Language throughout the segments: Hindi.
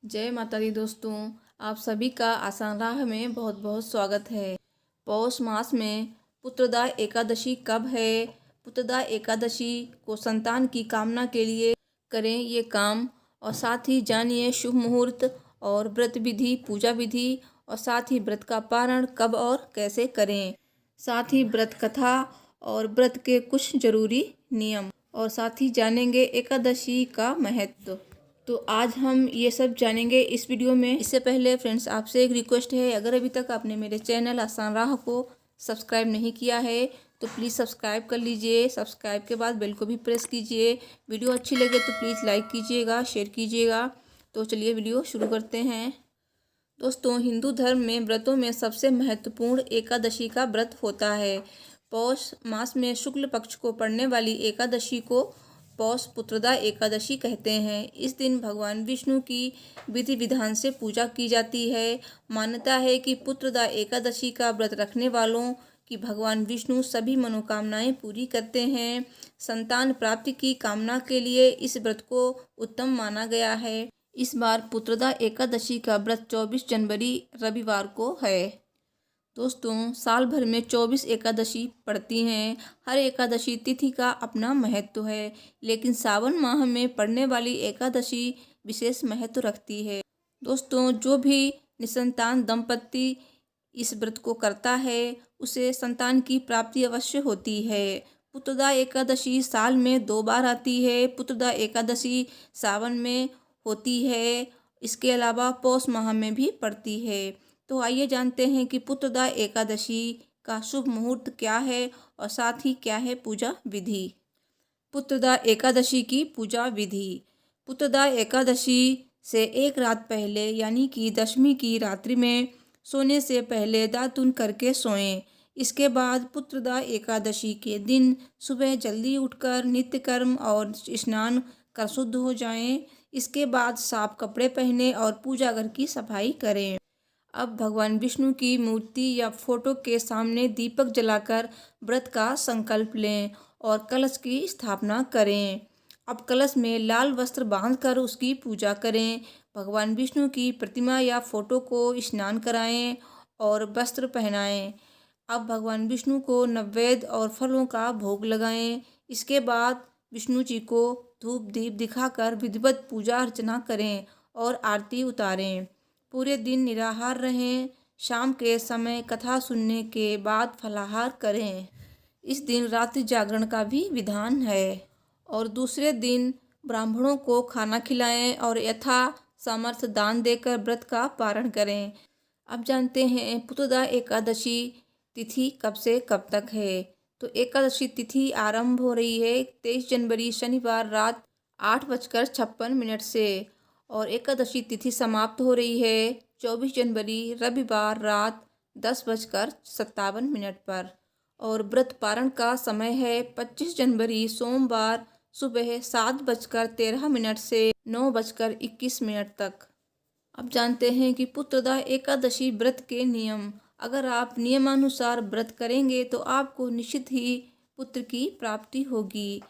जय माता दी दोस्तों, आप सभी का आसान राह में बहुत बहुत स्वागत है। पौष मास में पुत्रदा एकादशी कब है? पुत्रदा एकादशी को संतान की कामना के लिए करें ये काम, और साथ ही जानिए शुभ मुहूर्त और व्रत विधि, पूजा विधि, और साथ ही व्रत का पारण कब और कैसे करें। साथ ही व्रत कथा और व्रत के कुछ जरूरी नियम, और साथ ही जानेंगे एकादशी का महत्व। तो आज हम ये सब जानेंगे इस वीडियो में। इससे पहले फ्रेंड्स, आपसे एक रिक्वेस्ट है, अगर अभी तक आपने मेरे चैनल आसान राह को सब्सक्राइब नहीं किया है तो प्लीज़ सब्सक्राइब कर लीजिए। सब्सक्राइब के बाद बेल को भी प्रेस कीजिए। वीडियो अच्छी लगे तो प्लीज़ लाइक कीजिएगा, शेयर कीजिएगा। तो चलिए वीडियो शुरू करते हैं। दोस्तों, हिंदू धर्म में व्रतों में सबसे महत्वपूर्ण एकादशी का व्रत होता है। पौष मास में शुक्ल पक्ष को पड़ने वाली एकादशी को पौष पुत्रदा एकादशी कहते हैं। इस दिन भगवान विष्णु की विधि विधान से पूजा की जाती है। मान्यता है कि पुत्रदा एकादशी का व्रत रखने वालों की भगवान विष्णु सभी मनोकामनाएं पूरी करते हैं। संतान प्राप्ति की कामना के लिए इस व्रत को उत्तम माना गया है। इस बार पुत्रदा एकादशी का व्रत 24 जनवरी रविवार को है। दोस्तों, साल भर में 24 एकादशी पड़ती हैं। हर एकादशी तिथि का अपना महत्व है, लेकिन सावन माह में पड़ने वाली एकादशी विशेष महत्व रखती है। दोस्तों, जो भी निसंतान दंपत्ति इस व्रत को करता है उसे संतान की प्राप्ति अवश्य होती है। पुत्रदा एकादशी साल में 2 बार आती है। पुत्रदा एकादशी सावन में होती है, इसके अलावा पौष माह में भी पड़ती है। तो आइए जानते हैं कि पुत्रदा एकादशी का शुभ मुहूर्त क्या है और साथ ही क्या है पूजा विधि। पुत्रदा एकादशी की पूजा विधि। पुत्रदा एकादशी से एक रात पहले यानी कि दशमी की रात्रि में सोने से पहले दातुन करके सोएं। इसके बाद पुत्रदा एकादशी के दिन सुबह जल्दी उठकर नित्य कर्म और स्नान कर शुद्ध हो जाएं। इसके बाद साफ कपड़े पहने और पूजा घर की सफाई करें। अब भगवान विष्णु की मूर्ति या फोटो के सामने दीपक जलाकर व्रत का संकल्प लें और कलश की स्थापना करें। अब कलश में लाल वस्त्र बांधकर उसकी पूजा करें। भगवान विष्णु की प्रतिमा या फोटो को स्नान कराएं और वस्त्र पहनाएं। अब भगवान विष्णु को नैवेद्य और फलों का भोग लगाएं। इसके बाद विष्णु जी को धूप दीप दिखाकर विधिवत पूजा अर्चना करें और आरती उतारें। पूरे दिन निराहार रहें। शाम के समय कथा सुनने के बाद फलाहार करें। इस दिन रात्रि जागरण का भी विधान है, और दूसरे दिन ब्राह्मणों को खाना खिलाएं और यथा सामर्थ्य दान देकर व्रत का पारण करें। अब जानते हैं पुत्रदा एकादशी तिथि कब से कब तक है। तो एकादशी तिथि आरंभ हो रही है 23 जनवरी शनिवार रात 8:56 से, और एकादशी तिथि समाप्त हो रही है 24 जनवरी रविवार रात 10:57 पर, और व्रत पारण का समय है 25 जनवरी सोमवार सुबह 7:13 से 9:21 तक। अब जानते हैं कि पुत्रदा एकादशी व्रत के नियम। अगर आप नियमानुसार व्रत करेंगे तो आपको निश्चित ही पुत्र की प्राप्ति होगी।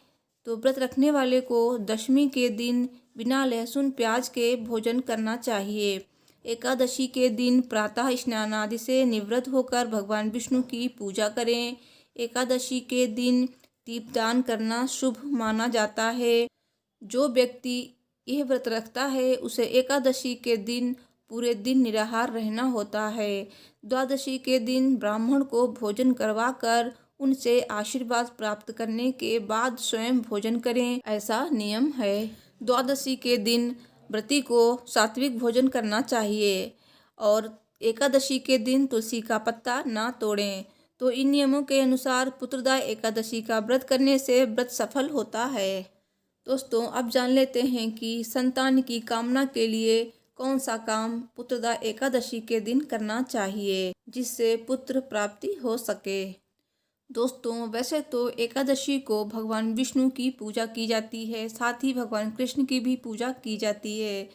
तो व्रत रखने वाले को दशमी के दिन बिना लहसुन प्याज के भोजन करना चाहिए। एकादशी के दिन प्रातः स्नान आदि से निवृत्त होकर भगवान विष्णु की पूजा करें। एकादशी के दिन दीपदान करना शुभ माना जाता है। जो व्यक्ति यह व्रत रखता है उसे एकादशी के दिन पूरे दिन निराहार रहना होता है। द्वादशी के दिन ब्राह्मण को भोजन करवाकर उनसे आशीर्वाद प्राप्त करने के बाद स्वयं भोजन करें, ऐसा नियम है। द्वादशी के दिन व्रती को सात्विक भोजन करना चाहिए, और एकादशी के दिन तुलसी का पत्ता ना तोड़ें। तो इन नियमों के अनुसार पुत्रदा एकादशी का व्रत करने से व्रत सफल होता है। दोस्तों, अब जान लेते हैं कि संतान की कामना के लिए कौन सा काम पुत्रदा एकादशी के दिन करना चाहिए जिससे पुत्र प्राप्ति हो सके। दोस्तों, वैसे तो एकादशी को भगवान विष्णु की पूजा की जाती है, साथ ही भगवान कृष्ण की भी पूजा की जाती है,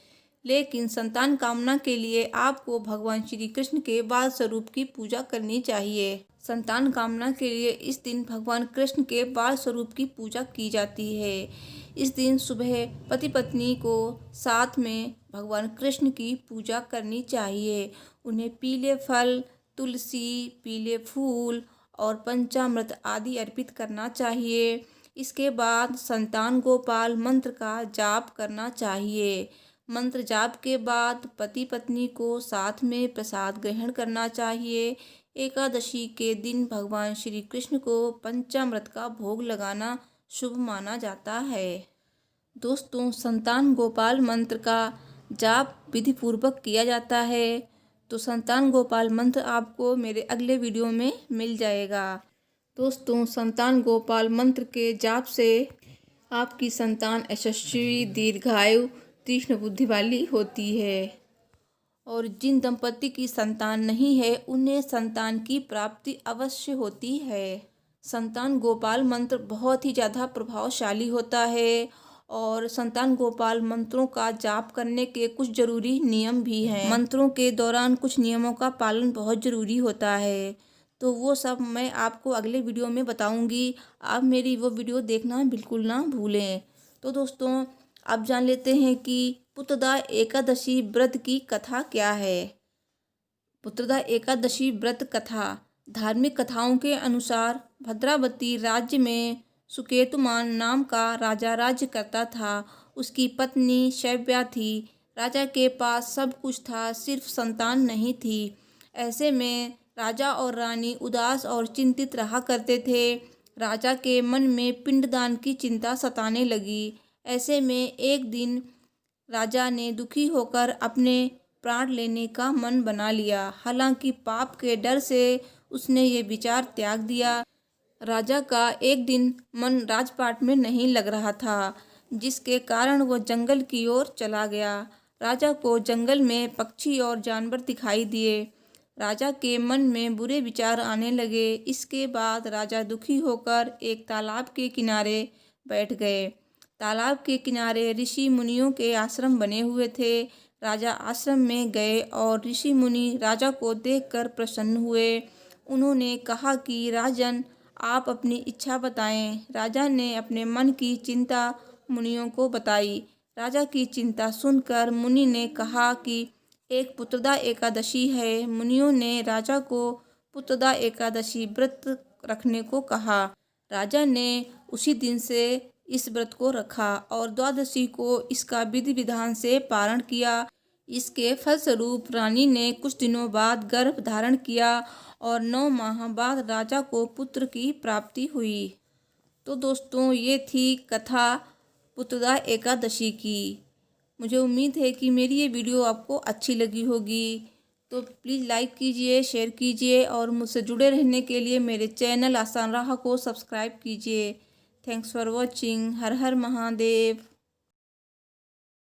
लेकिन संतान कामना के लिए आपको भगवान श्री कृष्ण के बाल स्वरूप की पूजा करनी चाहिए। संतान कामना के लिए इस दिन भगवान कृष्ण के बाल स्वरूप की पूजा की जाती है। इस दिन सुबह पति पत्नी को साथ में भगवान कृष्ण की पूजा करनी चाहिए। उन्हें पीले फल, तुलसी, पीले फूल और पंचामृत आदि अर्पित करना चाहिए। इसके बाद संतान गोपाल मंत्र का जाप करना चाहिए। मंत्र जाप के बाद पति पत्नी को साथ में प्रसाद ग्रहण करना चाहिए। एकादशी के दिन भगवान श्री कृष्ण को पंचामृत का भोग लगाना शुभ माना जाता है। दोस्तों, संतान गोपाल मंत्र का जाप विधि पूर्वक किया जाता है। तो संतान गोपाल मंत्र आपको मेरे अगले वीडियो में मिल जाएगा। दोस्तों, संतान गोपाल मंत्र के जाप से आपकी संतान यशस्वी, दीर्घायु, तीक्ष्ण बुद्धि वाली होती है। और जिन दंपति की संतान नहीं है उन्हें संतान की प्राप्ति अवश्य होती है। संतान गोपाल मंत्र बहुत ही ज़्यादा प्रभावशाली होता है और संतान गोपाल मंत्रों का जाप करने के कुछ ज़रूरी नियम भी हैं। मंत्रों के दौरान कुछ नियमों का पालन बहुत ज़रूरी होता है, तो वो सब मैं आपको अगले वीडियो में बताऊंगी। आप मेरी वो वीडियो देखना बिल्कुल ना भूलें। तो दोस्तों, अब जान लेते हैं कि पुत्रदा एकादशी व्रत की कथा क्या है। पुत्रदा एकादशी व्रत कथा। धार्मिक कथाओं के अनुसार भद्रावती राज्य में सुकेतुमान नाम का राजा राज्य करता था। उसकी पत्नी शैव्या थी। राजा के पास सब कुछ था, सिर्फ संतान नहीं थी। ऐसे में राजा और रानी उदास और चिंतित रहा करते थे। राजा के मन में पिंडदान की चिंता सताने लगी। ऐसे में एक दिन राजा ने दुखी होकर अपने प्राण लेने का मन बना लिया। हालांकि पाप के डर से उसने ये विचार त्याग दिया। राजा का एक दिन मन राजपाट में नहीं लग रहा था, जिसके कारण वो जंगल की ओर चला गया। राजा को जंगल में पक्षी और जानवर दिखाई दिए। राजा के मन में बुरे विचार आने लगे। इसके बाद राजा दुखी होकर एक तालाब के किनारे बैठ गए। तालाब के किनारे ऋषि मुनियों के आश्रम बने हुए थे। राजा आश्रम में गए और ऋषि मुनि राजा को देखकर प्रसन्न हुए। उन्होंने कहा कि राजन, आप अपनी इच्छा बताएं। राजा ने अपने मन की चिंता मुनियों को बताई। राजा की चिंता सुनकर मुनि ने कहा कि एक पुत्रदा एकादशी है। मुनियों ने राजा को पुत्रदा एकादशी व्रत रखने को कहा। राजा ने उसी दिन से इस व्रत को रखा और द्वादशी को इसका विधि विधान से पारण किया। इसके फलस्वरूप रानी ने कुछ दिनों बाद गर्भ धारण किया और 9 माह बाद राजा को पुत्र की प्राप्ति हुई। तो दोस्तों, ये थी कथा पुत्रदा एकादशी की। मुझे उम्मीद है कि मेरी ये वीडियो आपको अच्छी लगी होगी। तो प्लीज़ लाइक कीजिए, शेयर कीजिए और मुझसे जुड़े रहने के लिए मेरे चैनल आसान राह को सब्सक्राइब कीजिए। Thanks for watching. Her her Mahadev.